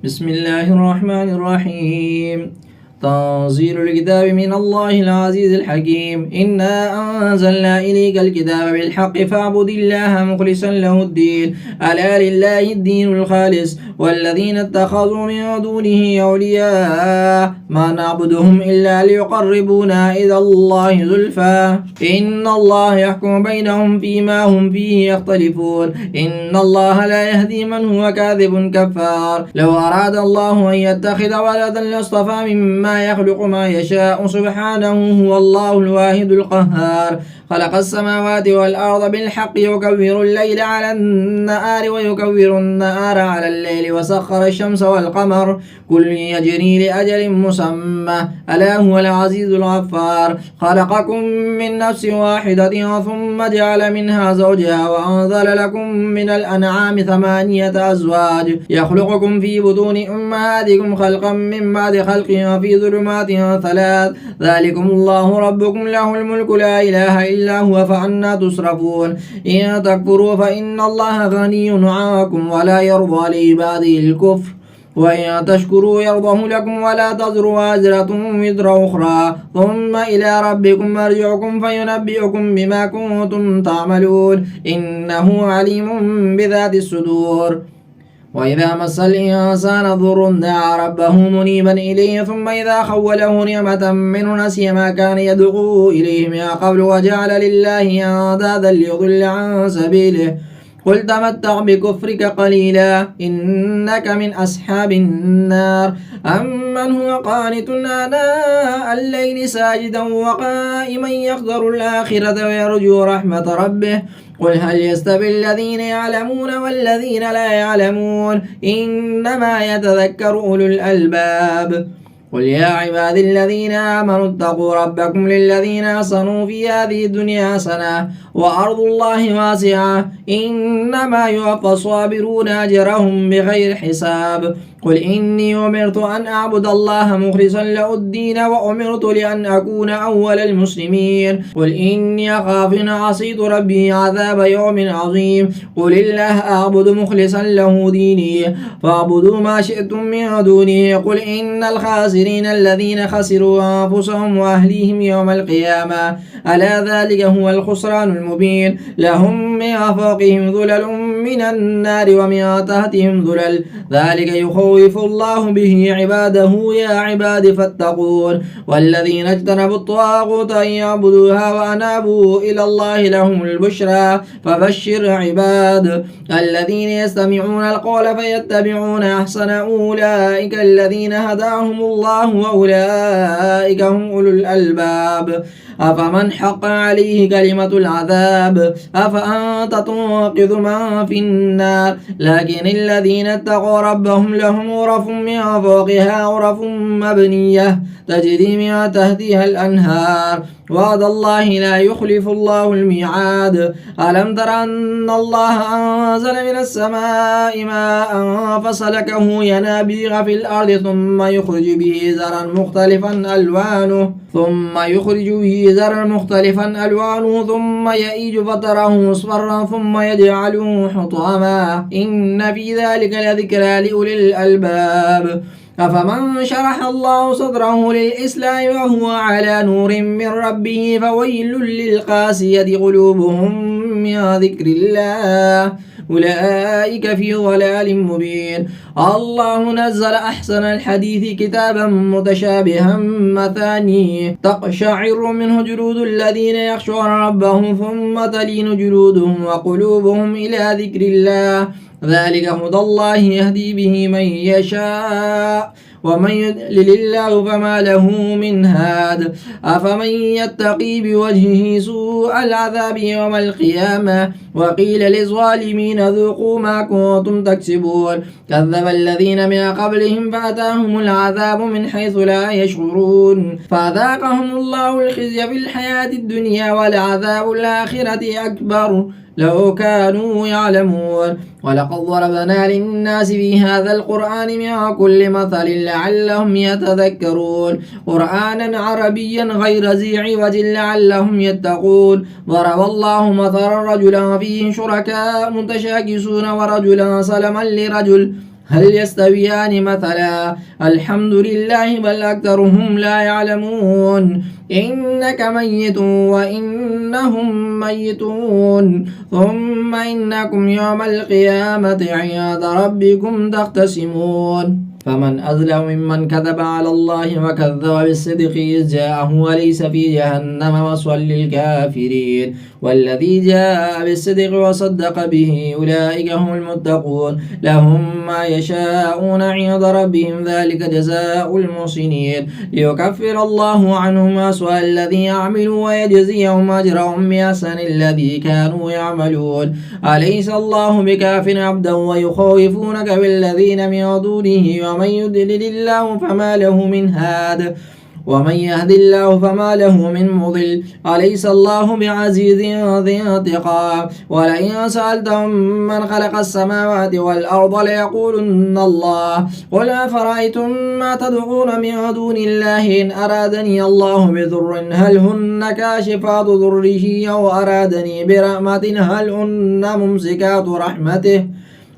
بسم الله الرحمن الرحيم. تنزيل الكتاب من الله العزيز الحكيم. إنا أنزلنا إليك الكتاب بالحق فاعبد الله مخلصا له الدين ألا لله الدين الخالص والذين اتخذوا من دونه أولياء ما نعبدهم إلا ليقربونا إلى الله زلفى إن الله يحكم بينهم فيما هم فيه يختلفون إن الله لا يهدي من هو كاذب كفار. لو أراد الله أن يتخذ ولدا لاصطفى مما يخلق ما يشاء سبحانه هو الله الواحد القهار. خلق السماوات والأرض بالحق يكور الليل على النهار ويكور النهار على الليل وسخر الشمس والقمر كل يجري لأجل مسمى ألا هو العزيز الغفار. خلقكم من نفس واحدة ثم جعل منها زوجها وأنزل لكم من الأنعام 8 أزواج يخلقكم في بطون أمهاتكم خلقا من بعد خلق في ظلمات 3 ذلكم الله ربكم له الملك لا إله إلا هو فأنا تصرفون. إن تكفروا فإن الله غني عنكم ولا يرضى لعباده الكفر وإن تشكروا يرضه لكم ولا تزر وازرة وزر أخرى ثم إلى ربكم مرجعكم فينبئكم بما كنتم تعملون إنه عليم بذات الصدور. وإذا مس الإنسان ضر دعا ربه منيبا إليه ثم إذا خوله نعمة منه نسي ما كان يدعو إليه من قبل وجعل لله أندادا ليضل عن سبيله قل تمتع بكفرك قليلا إنك من أصحاب النار. أمن هو قانت آناء الليل ساجدا وقائما يحذر الآخرة ويرجو رحمة ربه قل هل يستوي الذين يعلمون والذين لا يعلمون إنما يتذكر أولو الألباب. قل يا عبادي الذين آمنوا اتقوا ربكم للذين أحسنوا في هذه الدنيا حسنة وأرض الله واسعة إنما يوفى الصابرون أجرهم بغير حساب. قل إني أمرت أن أعبد الله مخلصا له الدين وأمرت لأن أكون أول المسلمين. قل إني أخاف إن عصيت ربي عذاب يوم عظيم. قل الله أعبد مخلصا له ديني فاعبدوا ما شئتم من دونه. قل إن الخاسرين الذين خسروا أنفسهم وأهليهم يوم القيامة ألا ذلك هو الخسران المبين. لهم من فوقهم ظلل من النار ومن تحتهم ظلل ذلك يخوف الله به عباده يا عباد فاتقون. والذين اجتنبوا الطاغوت أن يعبدوها وأنابوا إلى الله لهم البشرى فبشر عباد الذين يستمعون القول فيتبعون أحسن أولئك الذين هداهم الله وأولئك هم أولو الألباب. أفمن حق عليه كلمة العذاب أفأنت تنقذ من في النار. لكن الذين اتقوا ربهم لهم غرف من فوقها غرف مبنية تجري من تحتها الأنهار وعد الله لا يخلف الله الميعاد. ألم تر أن الله أنزل من السماء ماء فسلكه ينابيع في الأرض ثم يخرج به زرعا مختلفا ألوانه ثم يئيج فتره مصفرا ثم يجعله حطاما إن في ذلك لذكرى لأولي الألباب. أفمن شرح الله صدره للإسلام وهو على نور من ربه فويل للقاسية قلوبهم من ذكر الله أولئك في ضلال مبين. الله نزل أحسن الحديث كتابا متشابها مثاني تقشعر منه جلود الذين يخشون ربهم ثم تلين جلودهم وقلوبهم إلى ذكر الله ذلك هدى الله يهدي به من يشاء ومن يضلل الله فما له من هاد. أفمن يتقي بوجهه سوء العذاب يوم القيامة وقيل للظالمين ذوقوا ما كنتم تكسبون. كذب الذين من قبلهم فأتاهم العذاب من حيث لا يشعرون فأذاقهم الله الخزي في الحياة الدنيا ولعذاب الآخرة أكبر لو كانوا يعلمون. ولقد ضربنا للناس في هذا القرآن من كل مثل لعلهم يتذكرون قرآنا عربيا غير ذي عوج لعلهم يتقون. ضرب الله مثلا رجلا فيه شركاء متشاكسون ورجلا سلما لرجل هل يستويان مثلا الحمد لله بل أكثرهم لا يعلمون إنك ميت وإنهم ميتون ثم إنكم يوم القيامة عند ربكم تختصمون فمن أظلم ممن كذب على الله وكذب بالصدق إذ جاءه وليس في جهنم مثوى للكافرين والذي جاء بالصدق وصدق به أولئك هم المتقون لهم ما يشاءون عند ربهم ذلك جزاء المحسنين ليكفر الله عنهم أسوأ الذي عملوا ويجزيهم أجرهم بأحسن الذي كانوا يعملون أليس الله بكاف عبدا ويخوفونك بالذين من دونه ومن يضلل الله فما له من هاد ومن يهد الله فما له من مضل أليس الله بعزيز ذي انتقام ولئن سألتهم من خلق السماوات والأرض ليقولن الله قل أفرأيتم ما تدعون من دون الله إن أرادني الله بضر هل هن كاشفات ضره أو أرادني برحمة هل هن ممسكات رحمته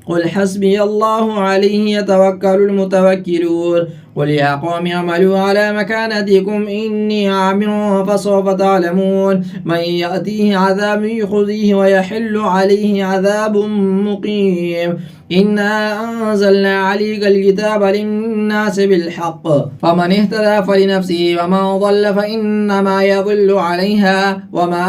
قل حسبي الله عليه يتوكل المتوكلون قل يا قوم اعملوا على مكانتكم إني عامل فسوف تعلمون من يأتيه عذاب يخزيه ويحل عليه عذاب مقيم إنا أنزلنا عليك الكتاب للناس بالحق فمن اهتدى فلنفسه ومن ضل فإنما يضل عليها وما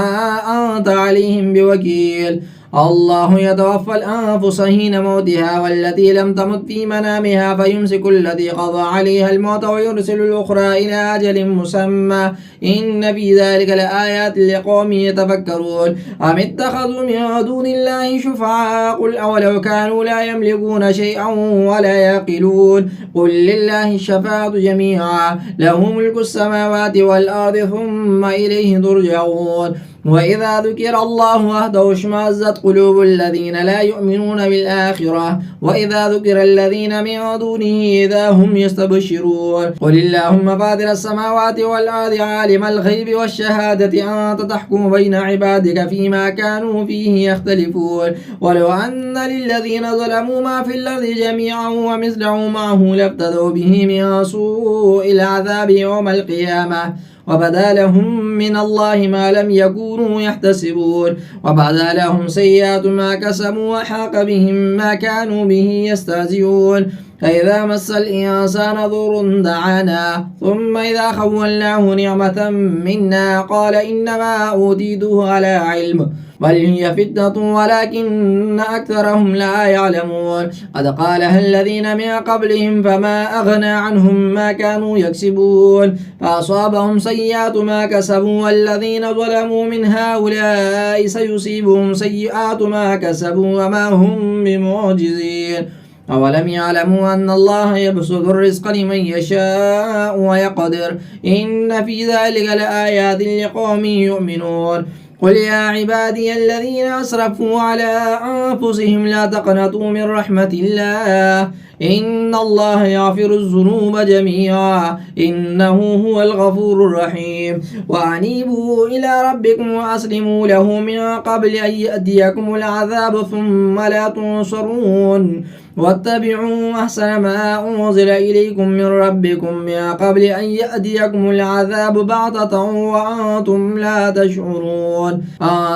أنت عليهم بوكيل الله يتوفى الأنفس حين موتها والتي لم تمت في منامها فيمسك التي قضى عليها الموت ويرسل الأخرى إلى أجل مسمى إن في ذلك لآيات لقوم يتفكرون أم اتخذوا من دون الله شفعاء قل أولو كانوا لا يملكون شيئا ولا يعقلون قل لله الشفاعة جميعا له ملك السماوات والأرض ثم إليه ترجعون وإذا ذكر الله وحده اشمأزت قلوب الذين لا يؤمنون بالآخرة وإذا ذكر الذين من دونه إذا هم يستبشرون قل اللهم فاطر السماوات والأرض عالم الغيب والشهادة أنت تحكم بين عبادك فيما كانوا فيه يختلفون ولو أن للذين ظلموا ما في الأرض جميعا ومثله معه لافتدوا به من سوء العذاب يوم القيامة وبدا لهم من الله ما لم يكونوا يحتسبون وبدا لهم سيئات ما كسبوا وحاق بهم ما كانوا به يستهزئون فإذا مس الإنسان ضر دعانا ثم إذا خولناه نعمة منا قال إنما أوتيته على علم بل هي فتنة ولكن أكثرهم لا يعلمون قد قالها الذين من قبلهم فما أغنى عنهم ما كانوا يكسبون فأصابهم سيئات ما كسبوا والذين ظلموا من هؤلاء سيصيبهم سيئات ما كسبوا وما هم بمعجزين أولم يعلموا أن الله يبسط الرزق لمن يشاء ويقدر إن في ذلك لآيات لقوم يؤمنون قل يا عبادي الذين أسرفوا على أنفسهم لا تقنطوا من رحمة الله إن الله يغفر الذنوب جميعا إنه هو الغفور الرحيم وأنيبوا إلى ربكم وأسلموا له من قبل أن يأتيكم العذاب ثم لا تنصرون واتبعوا أحسن ما أنزل إليكم من ربكم من قبل أن يأتيكم العذاب بغتة وأنتم لا تشعرون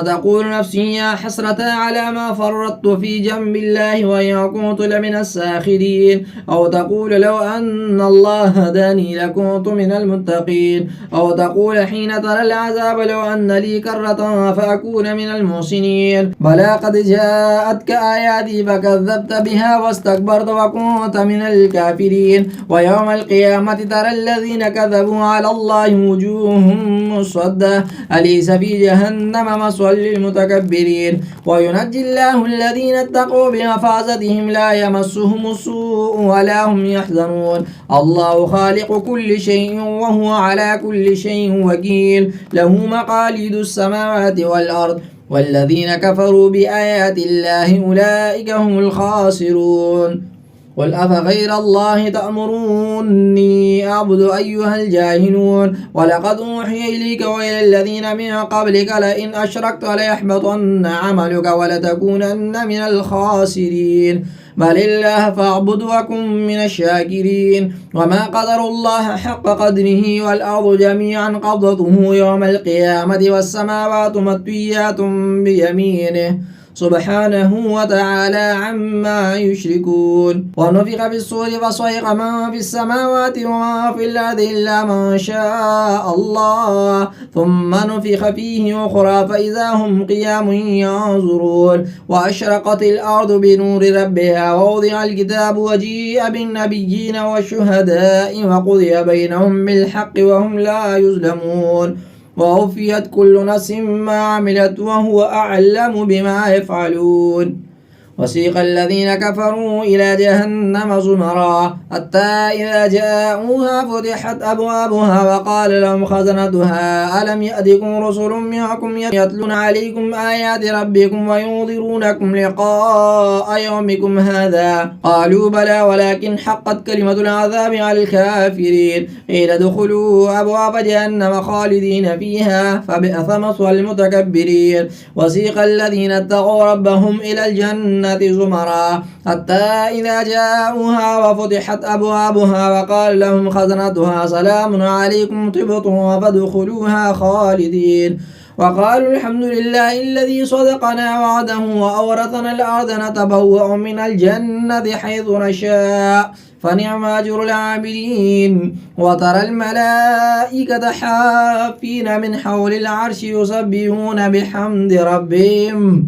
تقول نفسي يا حسرة على ما فرطت في جنب الله وإن كنت لمن الساخرين أو تقول لو أن الله هداني لكنت من المتقين أو تقول حين ترى العذاب لو أن لي كرة فأكون من المحسنين بلى قد جاءتك آياتي فكذبت بها واستكبرت وكنت من الكافرين ويوم القيامة ترى الذين كذبوا على الله وجوههم مسودة أليس في جهنم مثوى للمتكبرين وينجي الله الذين اتقوا بمفازتهم لا يمسهم السوء ولا هم يحزنون الله خالق كل شيء وهو على كل شيء وكيل له مقاليد السماوات والأرض والذين كفروا بآيات الله أولئك هم الخاسرون قل أفغير الله تأمروني أعبد أيها الجاهلون ولقد أوحي إليك وإلى الذين من قبلك لئن أشركت ليحبطن عملك ولتكونن من الخاسرين بل الله فاعبد وكن من الشاكرين وما قدر الله حق قدره والأرض جميعا قبضته يوم القيامة والسماوات مطويات بيمينه سبحانه وتعالى عما يشركون ونفخ في الصور فصعق من في السماوات وما في الأرض إلا من شاء الله ثم نفخ فيه أخرى فإذا هم قيام ينظرون وأشرقت الأرض بنور ربها ووضع الكتاب وجيء بالنبيين والشهداء وقضي بينهم بالحق وهم لا يظلمون ووفيت كل نفس ما عملت وهو أعلم بما يفعلون وسيق الذين كفروا إلى جهنم زمرا حتى إذا جاءوها فتحت أبوابها وقال لهم خزنتها ألم يأتكم رسل منكم يتلون عليكم آيات ربكم وينذرونكم لقاء يومكم هذا قالوا بلى ولكن حقت كلمة العذاب على الكافرين قيل ادخلوا أبواب جهنم خالدين فيها فبئس مثوى المتكبرين وسيق الذين اتقوا ربهم إلى الجنة زمرا حتى إذا جاءوها وفتحت أبوابها وقال لهم خزنتها سلام عليكم طبتم فادخلوها خالدين وقالوا الحمد لله الذي صدقنا وعده وأورثنا الأرض نتبوأ من الجنة حيث نشاء فنعم أجر العاملين وترى الملائكة حافين من حول العرش يسبحون بحمد ربهم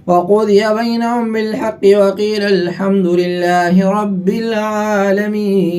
وقضي بينهم بالحق وقيل الحمد لله رب العالمين.